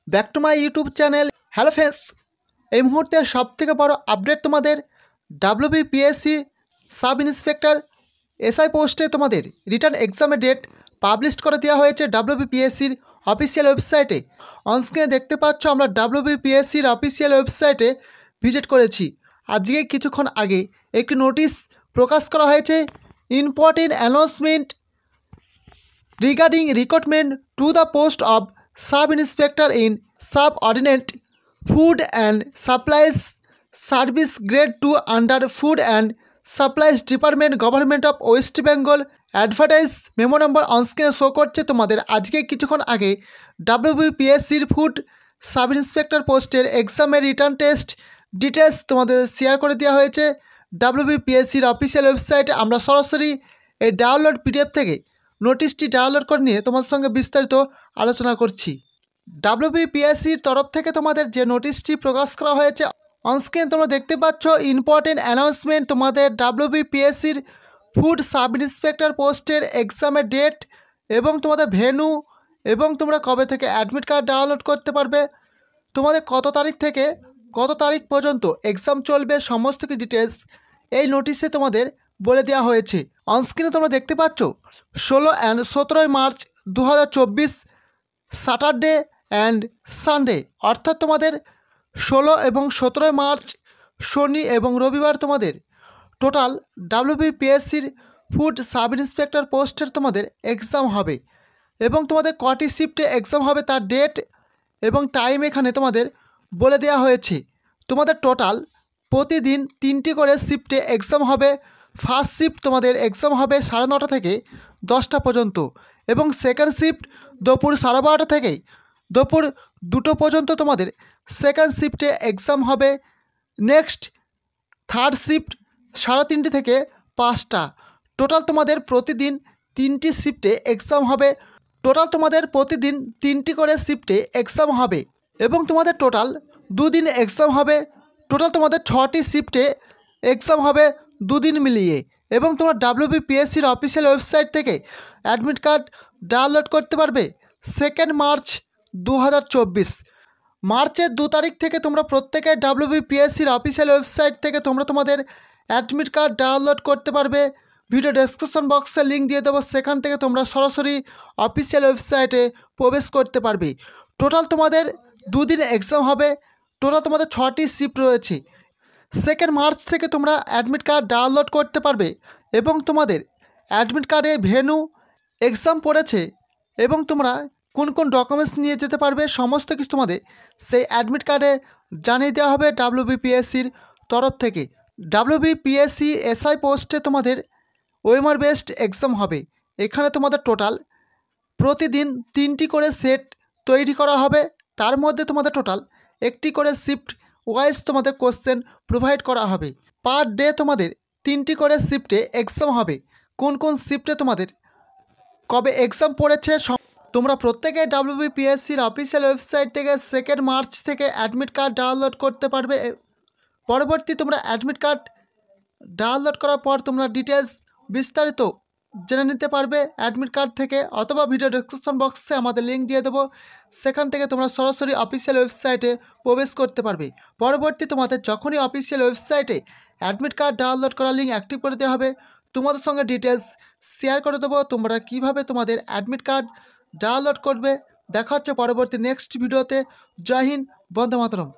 Back to my YouTube channel. Hello friends, এই মুহূর্তে সবথেকে বড় আপডেট তোমাদের ডাব্লিউবিপিএসসি সাব ইন্সপেক্টর এসআই পোস্টে তোমাদের রিটার্ন এক্সামের ডেট পাবলিশ করে দেওয়া হয়েছে ডাব্লিউবিপিএসসির অফিসিয়াল ওয়েবসাইটে। অনস্ক্রিনে দেখতে পাচ্ছ আমরা ডাব্লিউবিপিএসসির অফিসিয়াল ওয়েবসাইটে ভিজিট করেছি। আজকে কিছুক্ষণ আগে একটি নোটিশ প্রকাশ করা হয়েছে, important announcement regarding recruitment to the post of sub-inspector in subordinate food and supplies service grade 2 under food and supplies department government of West Bengal advertise memo number অনস্ক্রিনে show করছে তোমাদের। আজকে কিছুক্ষণ আগে ডাব্লিউবিপিএসসির ফুড সাব ইন্সপেক্টর পোস্টের এক্সামের written test details তোমাদের share করে দেওয়া হয়েছে ডাব্লিউবিপিএসসির অফিসিয়াল ওয়েবসাইটে। আমরা সরাসরি এই ডাউনলোড পিডিএফ থেকে নোটিশটি ডাউনলোড করে নিয়ে তোমার সঙ্গে বিস্তারিত আলোচনা করছি। ডাব্লিউবিপিএসসির তরফ থেকে তোমাদের যে নোটিশটি প্রকাশ করা হয়েছে অনস্ক্রিন তোমরা দেখতে পাচ্ছ, ইম্পর্টেন্ট অ্যানাউন্সমেন্ট তোমাদের ডাব্লিউবিপিএসসির ফুড সাব ইন্সপেক্টর পোস্টের এক্সামের ডেট এবং তোমাদের ভেন্যু এবং তোমরা কবে থেকে অ্যাডমিট কার্ড ডাউনলোড করতে পারবে, তোমাদের কত তারিখ থেকে কত তারিখ পর্যন্ত এক্সাম চলবে, সমস্ত কিছু ডিটেলস এই নোটিশে তোমাদের বলে দেওয়া হয়েছে। অনস্ক্রিনে তোমরা দেখতে পাচ্ছ 16 and 17 March 2024 Saturday and Sunday, অর্থাৎ তোমাদের 16 এবং 17 মার্চ শনি এবং রবিবার তোমাদের টোটাল ডাব্লিউবিপিএসসির ফুড সাব ইন্সপেক্টর পোস্টের তোমাদের এক্সাম হবে এবং তোমাদের কটি শিফটে এক্সাম হবে তার ডেট এবং টাইম এখানে তোমাদের বলে দেওয়া হয়েছে। তোমাদের টোটাল প্রতিদিন 3টি করে শিফটে এক্সাম হবে। ফার্স্ট শিফট তোমাদের এক্সাম হবে 9:30 থেকে 10টা পর্যন্ত এবং সেকেন্ড শিফট দুপুর 12:30 থেকে দুপুর 2টো পর্যন্ত তোমাদের সেকেন্ড শিফটে এক্সাম হবে। নেক্সট থার্ড শিফট 3:30 থেকে 5টা। টোটাল তোমাদের প্রতিদিন 3টি শিফটে এক্সাম হবে। টোটাল তোমাদের প্রতিদিন 3টি করে শিফটে এক্সাম হবে এবং তোমাদের টোটাল 2 দিন এক্সাম হবে। টোটাল তোমাদের 6টি শিফটে এক্সাম হবে 2 দিন মিলিয়ে এবং তোমরা ডাব্লিউবিপিএসসির অফিসিয়াল ওয়েবসাইট থেকে অ্যাডমিট কার্ড ডাউনলোড করতে পারবে 2 মার্চ 2024। মার্চের 2 তারিখ থেকে তোমরা প্রত্যেকে ডাব্লিউবিপিএসসির অফিসিয়াল ওয়েবসাইট থেকে তোমরা তোমাদের অ্যাডমিট কার্ড ডাউনলোড করতে পারবে। ভিডিও ডেসক্রিপশন বক্সে লিঙ্ক দিয়ে দেবো, সেখান থেকে তোমরা সরাসরি অফিসিয়াল ওয়েবসাইটে প্রবেশ করতে পারবে। টোটাল তোমাদের 2 দিন এক্সাম হবে। টোটাল তোমাদের 6টি শিফট রয়েছে। 2 মার্চ থেকে তোমরা অ্যাডমিট কার্ড ডাউনলোড করতে পারবে এবং তোমাদের অ্যাডমিট কার্ডে ভেন্যু, এক্সাম পড়েছে এবং তোমরা কোন কোন ডকুমেন্টস নিয়ে যেতে পারবে সমস্ত কিছু তোমাদের সেই অ্যাডমিট কার্ডে জানিয়ে দেওয়া হবে ডাব্লিউবিপিএসসির তরফ থেকে। ডাব্লিউবিপিএসসি এসআই পোস্টে তোমাদের ওএমআর বেসড এক্সাম হবে। এখানে তোমাদের টোটাল প্রতিদিন 3টি করে সেট তৈরি করা হবে। তার মধ্যে তোমাদের টোটাল একটি করে শিফট ওয়াইজ তোমাদের কোশ্চেন প্রোভাইড করা হবে। পার ডে তোমাদের 3টি করে শিফটে এক্সাম হবে। কোন কোন শিফটে তোমাদের কবে এক্সাম পড়েছে তোমরা প্রত্যেকে ডাব্লিউবিপিএসসির অফিসিয়াল ওয়েবসাইট থেকে 2 মার্চ থেকে অ্যাডমিট কার্ড ডাউনলোড করতে পারবে। পরবর্তী তোমরা অ্যাডমিট কার্ড ডাউনলোড করার পর তোমরা ডিটেলস বিস্তারিত জেনে নিতে পারবে অ্যাডমিট কার্ড থেকে, অথবা ভিডিও ডেসক্রিপশন বক্সে আমাদের লিঙ্ক দিয়ে দেবো, সেখান থেকে তোমরা সরাসরি অফিসিয়াল ওয়েবসাইটে প্রবেশ করতে পারবে। পরবর্তী তোমাদের যখনই অফিসিয়াল ওয়েবসাইটে অ্যাডমিট কার্ড ডাউনলোড করার লিঙ্ক অ্যাক্টিভ করে দেওয়া হবে, তোমাদের সঙ্গে ডিটেলস শেয়ার করে দেবো তোমরা কীভাবে তোমাদের অ্যাডমিট কার্ড ডাউনলোড করবে। দেখা হচ্ছে পরবর্তী নেক্সট ভিডিওতে। জয় হিন্দ, বন্দে মাতরম।